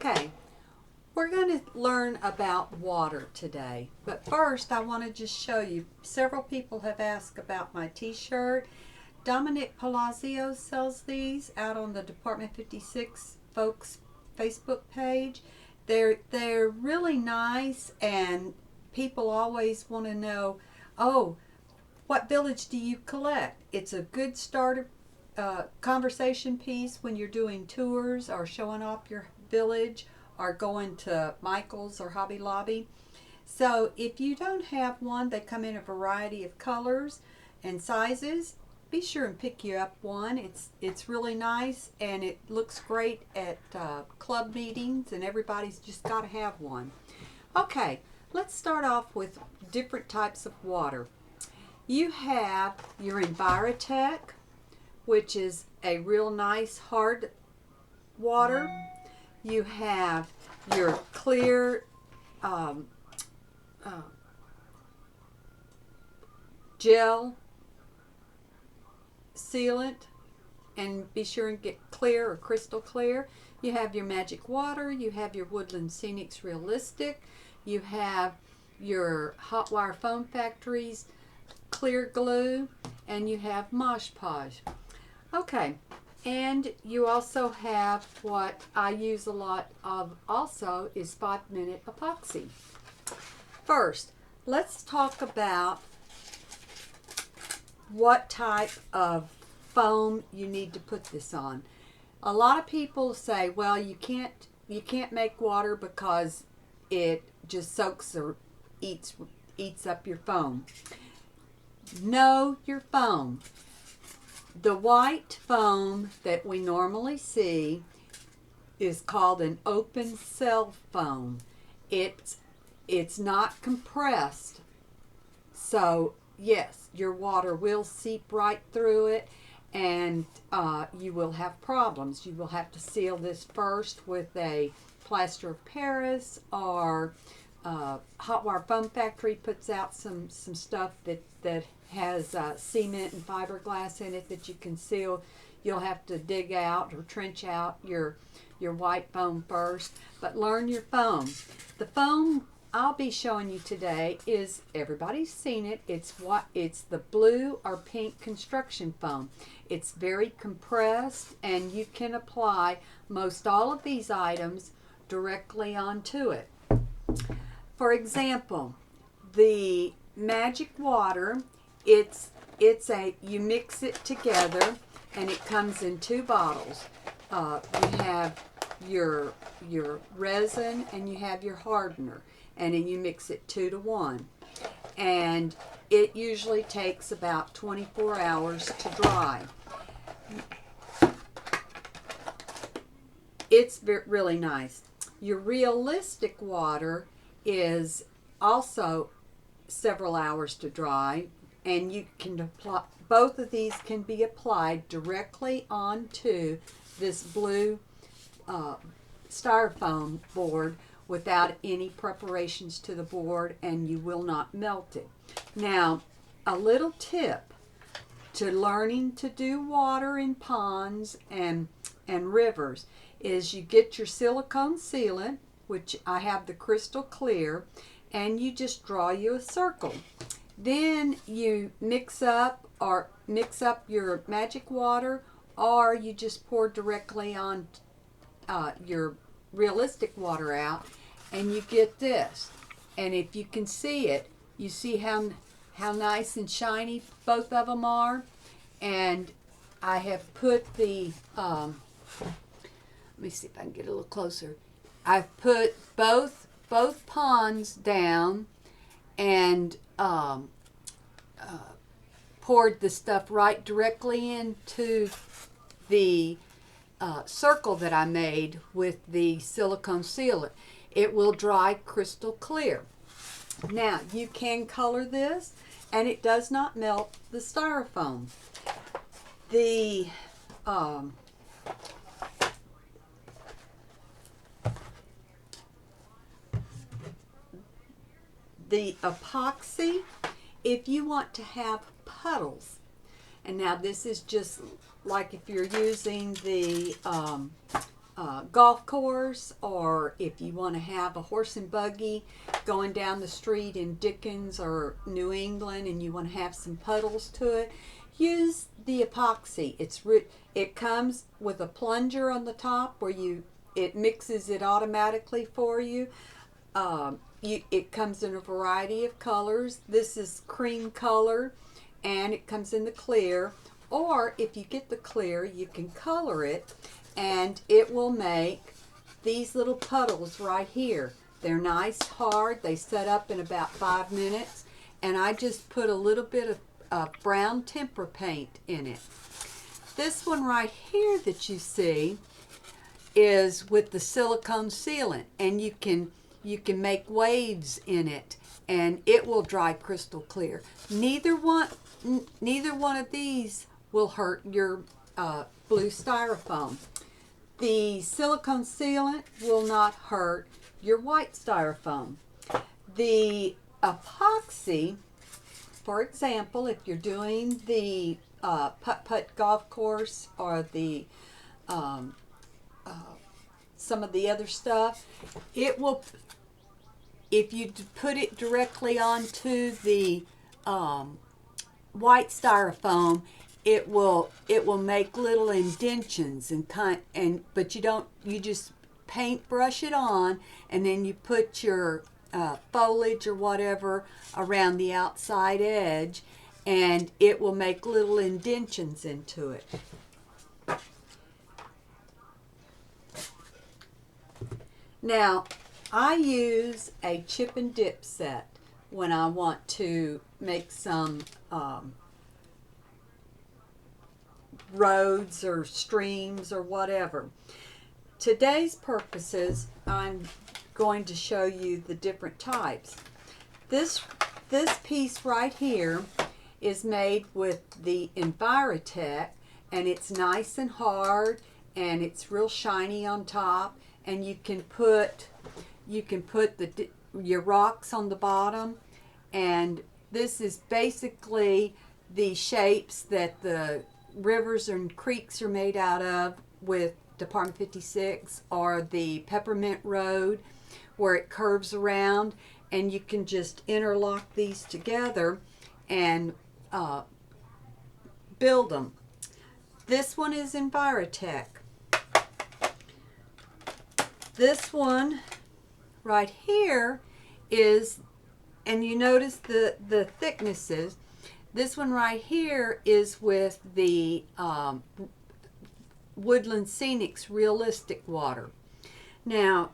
Okay, we're going to learn about water today. But first, I want to just show you. Several people have asked about my t-shirt. Dominic Palazzo sells these out on the Department 56 folks Facebook page. They're really nice, and people always want to know, oh, what village do you collect? It's a good starter conversation piece when you're doing tours or showing off your village or going to Michael's or Hobby Lobby. So if you don't have one, they come in a variety of colors and sizes. Be sure and pick you up one. It's really nice, and it looks great at club meetings, and everybody's just got to have one. Okay, let's start off with different types of water. You have your Envirotech, which is a real nice hard water. You have your clear gel sealant, and be sure and get clear or crystal clear. You have your Magic Water, you have your Woodland Scenics Realistic, you have your Hot Wire Foam Factory's clear glue, and you have Mosh Podge. Okay, and you also have what I use a lot of also is 5-minute epoxy. First, let's talk about what type of foam you need to put this on. A lot of people say, well, you can't make water because it just soaks or eats up your foam. Know your foam. The white foam that we normally see is called an open cell foam. It's not compressed, so yes, your water will seep right through it, and you will have problems. You will have to seal this first with a plaster of Paris, or Hot Wire Foam Factory puts out some stuff that has cement and fiberglass in it that you can seal. You'll have to dig out or trench out your white foam first, but learn your foam. The foam I'll be showing you today is, everybody's seen it, it's the blue or pink construction foam. It's very compressed, and you can apply most all of these items directly onto it. For example, the Magic Water, you mix it together, and it comes in 2 bottles. You have your resin, and you have your hardener, and then you mix it 2 to 1, and it usually takes about 24 hours to dry. It's really nice. Your Realistic Water is also several hours to dry, and you can apply, both of these can be applied directly onto this blue styrofoam board without any preparations to the board, and you will not melt it. Now, a little tip to learning to do water in ponds and rivers is you get your silicone sealant, which I have the crystal clear, and you just draw you a circle. Then you mix up your Magic Water, or you just pour directly on your Realistic Water out, and you get this. And if you can see it, you see how nice and shiny both of them are. And I have put the let me see if I can get a little closer. I've put both ponds down, and poured the stuff right directly into the circle that I made with the silicone sealant. It will dry crystal clear. Now, you can color this, and it does not melt the styrofoam. The epoxy, if you want to have puddles, and now this is just like if you're using the golf course, or if you want to have a horse and buggy going down the street in Dickens or New England and you want to have some puddles to it, use the epoxy. It comes with a plunger on the top where it mixes it automatically for you. It comes in a variety of colors. This is cream color, and it comes in the clear. Or if you get the clear, you can color it, and it will make these little puddles right here. They're nice, hard. They set up in about 5 minutes, and I just put a little bit of brown tempera paint in it. This one right here that you see is with the silicone sealant, and you can make waves in it, and it will dry crystal clear. Neither one of these will hurt your blue styrofoam. The silicone sealant will not hurt your white styrofoam. The epoxy, for example, if you're doing the putt-putt golf course or the some of the other stuff, it will, if you put it directly onto the white styrofoam, it will make little indentions but you just paintbrush it on, and then you put your foliage or whatever around the outside edge, and it will make little indentions into it. Now, I use a chip and dip set when I want to make some roads or streams or whatever. Today's purposes, I'm going to show you the different types. This piece right here is made with the Envirotech, and it's nice and hard, and it's real shiny on top, and you can put your rocks on the bottom, and this is basically the shapes that the rivers and creeks are made out of with Department 56, or the Peppermint Road where it curves around, and you can just interlock these together and build them. This one is Envirotech. This one right here is, and you notice the thicknesses. This one right here is with the Woodland Scenics Realistic Water. Now,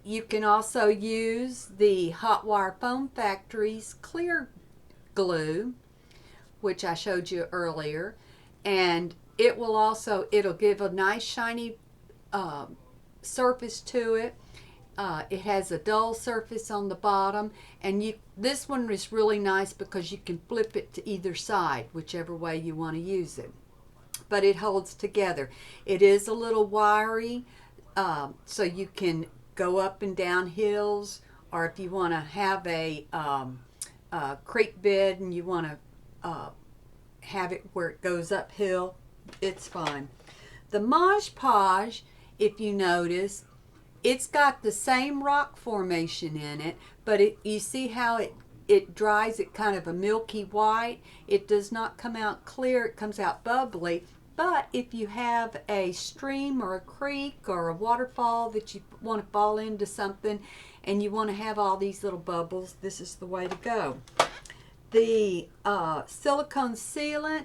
you can also use the Hot Wire Foam Factory's clear glue, which I showed you earlier, and it'll give a nice shiny surface to it. It has a dull surface on the bottom, and this one is really nice because you can flip it to either side, whichever way you want to use it. But it holds together. It is a little wiry, so you can go up and down hills, or if you want to have a creek bed and you want to have it where it goes uphill, it's fine. The Mod Podge, if you notice, it's got the same rock formation in it, but you see how it dries it kind of a milky white. It does not come out clear, it comes out bubbly. But if you have a stream or a creek or a waterfall that you want to fall into something and you want to have all these little bubbles, this is the way to go. The silicone sealant,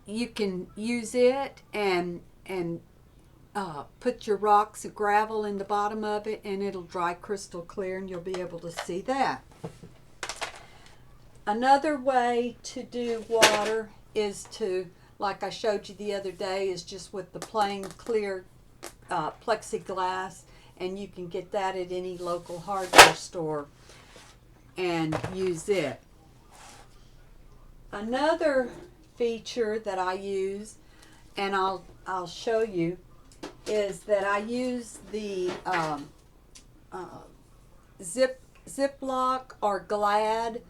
you can use it and put your rocks and gravel in the bottom of it, and it'll dry crystal clear, and you'll be able to see that. Another way to do water is to, like I showed you the other day, is just with the plain clear plexiglass, and you can get that at any local hardware store and use it. Another feature that I use, and I'll show you, is that I use the Ziploc or Glad